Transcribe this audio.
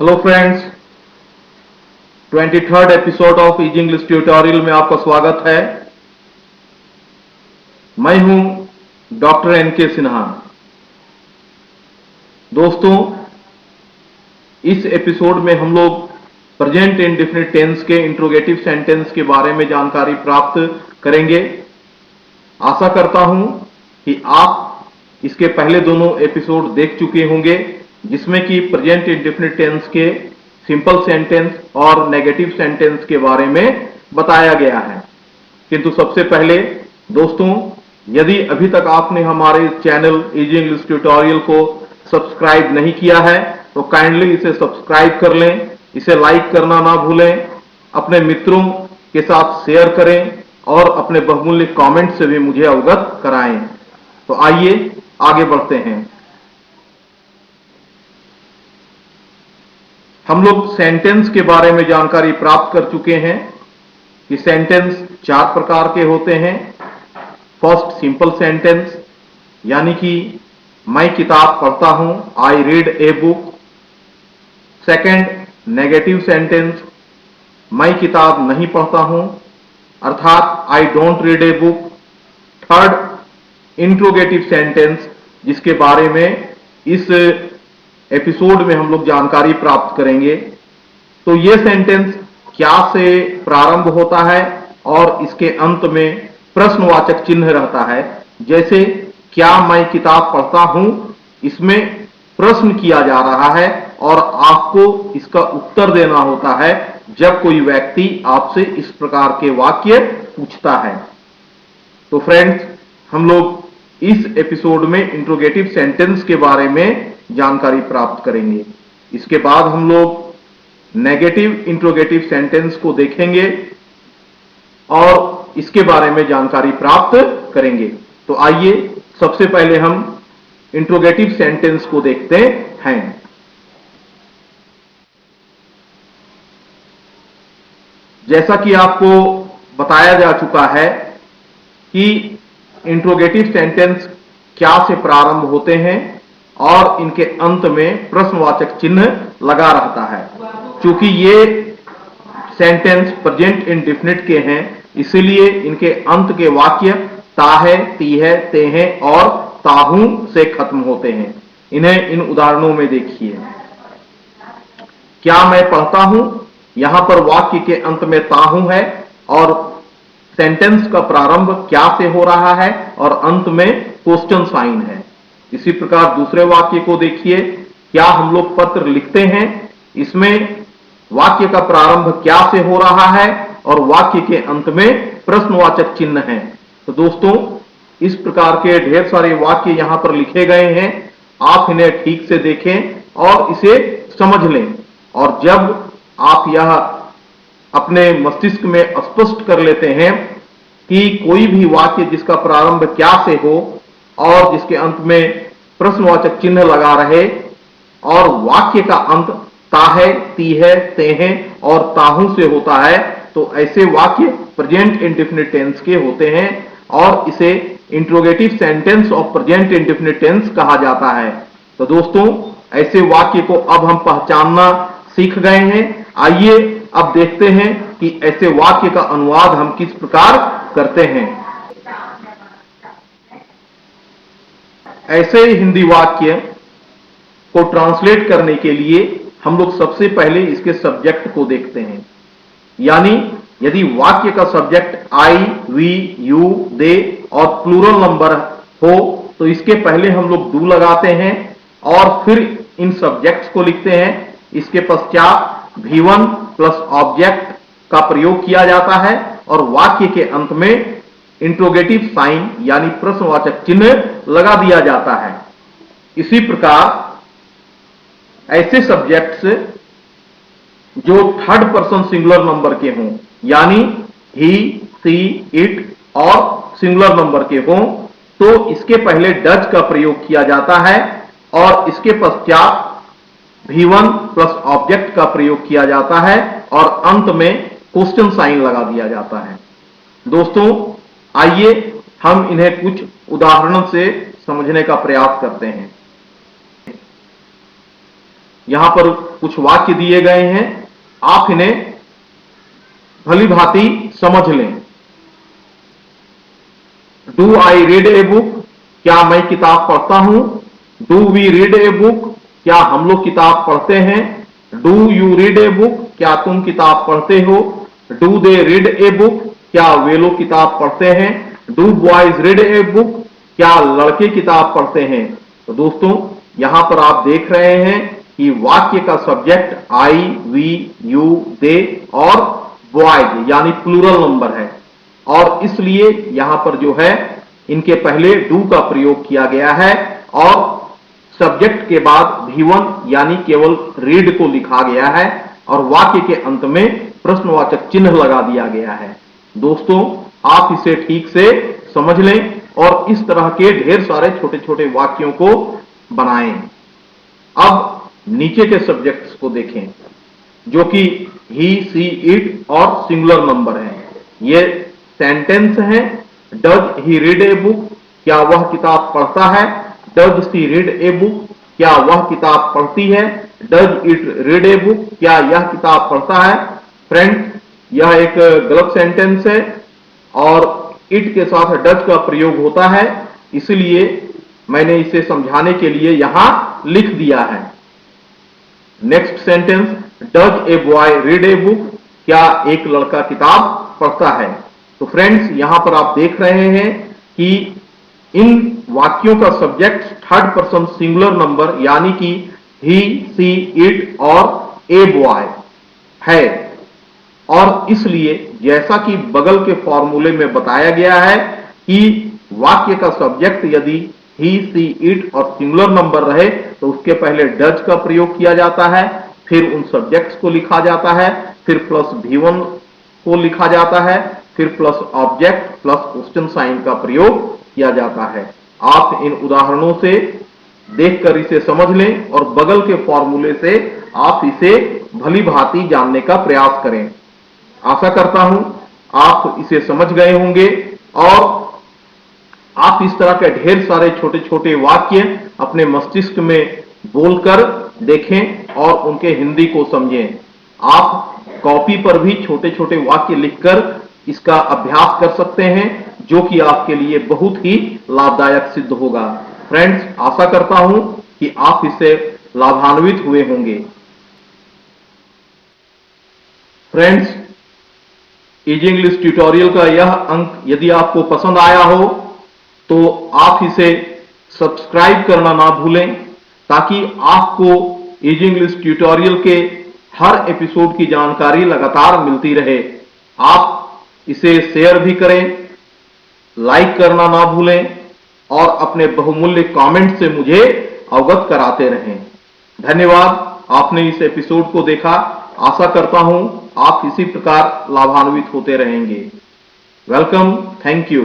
Hello friends, 23rd episode of easy English tutorial में आपका स्वागत है। मैं हूं डॉक्टर एनके सिन्हा। दोस्तों, इस एपिसोड में हम लोग प्रेजेंट इंडेफिनिट टेंस के इंट्रोगेटिव सेंटेंस के बारे में जानकारी प्राप्त करेंगे। आशा करता हूं कि आप इसके पहले दोनों एपिसोड देख चुके होंगे, जिसमें कि प्रेजेंट इंडेफिनिट टेंस के सिंपल सेंटेंस और नेगेटिव सेंटेंस के बारे में बताया गया है। किंतु सबसे पहले दोस्तों, यदि अभी तक आपने हमारे चैनल इजी इंग्लिश ट्यूटोरियल को सब्सक्राइब नहीं किया है तो काइंडली इसे सब्सक्राइब कर लें, इसे लाइक करना ना भूलें, अपने मित्रों के साथ शेयर करें और अपने बहुमूल्य कमेंट से भी मुझे अवगत कराएं। तो आइए आगे बढ़ते हैं। हम लोग सेंटेंस के बारे में जानकारी प्राप्त कर चुके हैं कि सेंटेंस चार प्रकार के होते हैं। फर्स्ट, सिंपल सेंटेंस, यानी कि मैं किताब पढ़ता हूं, आई read a book. Second, negative sentence, मैं किताब नहीं पढ़ता हूं, अर्थात I don't read a book. Third, interrogative sentence, जिसके बारे में इस एपिसोड में हम लोग जानकारी प्राप्त करेंगे। तो यह सेंटेंस क्या से प्रारंभ होता है और इसके अंत में प्रश्नवाचक चिन्ह रहता है। जैसे क्या मैं किताब पढ़ता हूं, इसमें प्रश्न किया जा रहा है और आपको इसका उत्तर देना होता है जब कोई व्यक्ति आपसे इस प्रकार के वाक्य पूछता है। तो फ्रेंड्स, हम लोग इस एपिसोड में इंट्रोगेटिव सेंटेंस के बारे में जानकारी प्राप्त करेंगे। इसके बाद हम लोग नेगेटिव इंट्रोगेटिव सेंटेंस को देखेंगे और इसके बारे में जानकारी प्राप्त करेंगे। तो आइए सबसे पहले हम इंट्रोगेटिव सेंटेंस को देखते हैं। जैसा कि आपको बताया जा चुका है कि इंट्रोगेटिव सेंटेंस क्या से प्रारंभ होते हैं और इनके अंत में प्रश्नवाचक चिन्ह लगा रहता है। क्योंकि ये सेंटेंस प्रेजेंट इंडेफिनिट के हैं, इसीलिए इनके अंत के वाक्य ता है, ती है, ते हैं और ताहू से खत्म होते हैं। इन्हें इन उदाहरणों में देखिए। क्या मैं पढ़ता हूं, यहां पर वाक्य के अंत में ताहू है और सेंटेंस का प्रारंभ क्या से हो रहा है और अंत में क्वेश्चन साइन है। इसी प्रकार दूसरे वाक्य को देखिए। क्या हम लोग पत्र लिखते हैं, इसमें वाक्य का प्रारंभ क्या से हो रहा है और वाक्य के अंत में प्रश्नवाचक चिन्ह है। तो दोस्तों, इस प्रकार के ढेर सारे वाक्य यहां पर लिखे गए हैं। आप इन्हें ठीक से देखें और इसे समझ लें, और जब आप यह अपने मस्तिष्क में स्पष्ट कर लेते हैं कि कोई भी वाक्य जिसका प्रारंभ क्या से हो और जिसके अंत में प्रश्नवाचक चिन्ह लगा रहे और वाक्य का अंत ता है, ती है, ते हैं और ताहू से होता है, तो ऐसे वाक्य प्रेजेंट इंडेफिनिट टेंस के होते हैं और इसे interrogative sentence of present indefinite tense कहा जाता है। तो दोस्तों, ऐसे वाक्य को अब हम पहचानना सीख गए हैं। आइए अब देखते हैं कि ऐसे वाक्य का अनुवाद हम किस प्रकार करते हैं। ऐसे हिंदी वाक्य को ट्रांसलेट करने के लिए हम लोग सबसे पहले इसके सब्जेक्ट को देखते हैं। यानी यदि वाक्य का सब्जेक्ट आई, वी, यू, दे और प्लूरल नंबर हो तो इसके पहले हम लोग डू लगाते हैं और फिर इन सब्जेक्ट्स को लिखते हैं। इसके पश्चात V1 प्लस ऑब्जेक्ट का प्रयोग किया जाता है और वाक्य के अंत में इंट्रोगेटिव साइन यानी प्रश्नवाचक चिन्ह लगा दिया जाता है। इसी प्रकार ऐसे सब्जेक्ट्स जो थर्ड पर्सन सिंगुलर नंबर के हों, यानी ही, सी, इट और सिंगुलर नंबर के हों, तो इसके पहले डज का प्रयोग किया जाता है और इसके पश्चात V1 प्लस ऑब्जेक्ट का प्रयोग किया जाता है और अंत में क्वेश्चन साइन लगा दिया जाता है। दोस्तों, आइए हम इन्हें कुछ उदाहरणों से समझने का प्रयास करते हैं। यहां पर कुछ वाक्य दिए गए हैं, आप इन्हें भली भांति समझ लें। Do I read a book? क्या मैं किताब पढ़ता हूं? Do we read a book? क्या हम लोग किताब पढ़ते हैं? Do you read a book? क्या तुम किताब पढ़ते हो? Do they read a book? क्या वे लोग किताब पढ़ते हैं? Do boys read a book? क्या लड़के किताब पढ़ते हैं? तो दोस्तों, यहां पर आप देख रहे हैं कि वाक्य का सब्जेक्ट आई, वी, यू, दे और बॉयज यानी प्लूरल नंबर है, और इसलिए यहां पर जो है इनके पहले डू का प्रयोग किया गया है और सब्जेक्ट के बाद V1 यानी केवल रीड को लिखा गया है और वाक्य के अंत में प्रश्नवाचक चिन्ह लगा दिया गया है। दोस्तों, आप इसे ठीक से समझ लें और इस तरह के ढेर सारे छोटे छोटे वाक्यों को बनाएं। अब नीचे के सब्जेक्ट्स को देखें जो कि ही, सी, इट और सिंगुलर नंबर है। ये सेंटेंस है। Does he read a book? क्या वह किताब पढ़ता है? Does she read a book? क्या वह किताब पढ़ती है? Does it read a book? क्या यह किताब पढ़ता है? फ्रेंड्स, यह एक गलत सेंटेंस है और इट के साथ डज का प्रयोग होता है, इसलिए मैंने इसे समझाने के लिए यहां लिख दिया है। Next sentence, does a boy read a book? क्या एक लड़का किताब पढ़ता है? तो फ्रेंड्स, यहां पर आप देख रहे हैं कि इन वाक्यों का subject third person singular number यानी कि ही, सी, इट और ए बॉय है, और इसलिए जैसा कि बगल के फॉर्मूले में बताया गया है कि वाक्य का सब्जेक्ट यदि ही, सी, इट और सिंगुलर नंबर रहे तो उसके पहले डज का प्रयोग किया जाता है, फिर उन सब्जेक्ट्स को लिखा जाता है, फिर प्लस V1 को लिखा जाता है, फिर plus object plus question sign का प्रयोग किया जाता है। आप इन उदाहरणों से देखकर इसे समझ लें और बगल के फॉर्मूले से आप इसे भली भांति जानने का प्रयास करें। आशा करता हूं आप इसे समझ गए होंगे और आप इस तरह के ढेर सारे छोटे छोटे वाक्य अपने मस्तिष्क में बोलकर देखें और उनके हिंदी को समझें। आप कॉपी पर भी छोटे छोटे वाक्य लिखकर इसका अभ्यास कर सकते हैं, जो कि आपके लिए बहुत ही लाभदायक सिद्ध होगा। फ्रेंड्स, आशा करता हूं कि आप इससे लाभान्वित हुए होंगे। फ्रेंड्स, इजी इंग्लिश ट्यूटोरियल का यह अंक यदि आपको पसंद आया हो तो आप इसे सब्सक्राइब करना ना भूलें, ताकि आपको इजी इंग्लिश ट्यूटोरियल के हर एपिसोड की जानकारी लगातार मिलती रहे। आप इसे शेयर भी करें, लाइक करना ना भूलें और अपने बहुमूल्य कमेंट से मुझे अवगत कराते रहें। धन्यवाद, आपने इस एपिसोड को देखा। आशा करता हूं आप इसी प्रकार लाभान्वित होते रहेंगे। Welcome, thank you.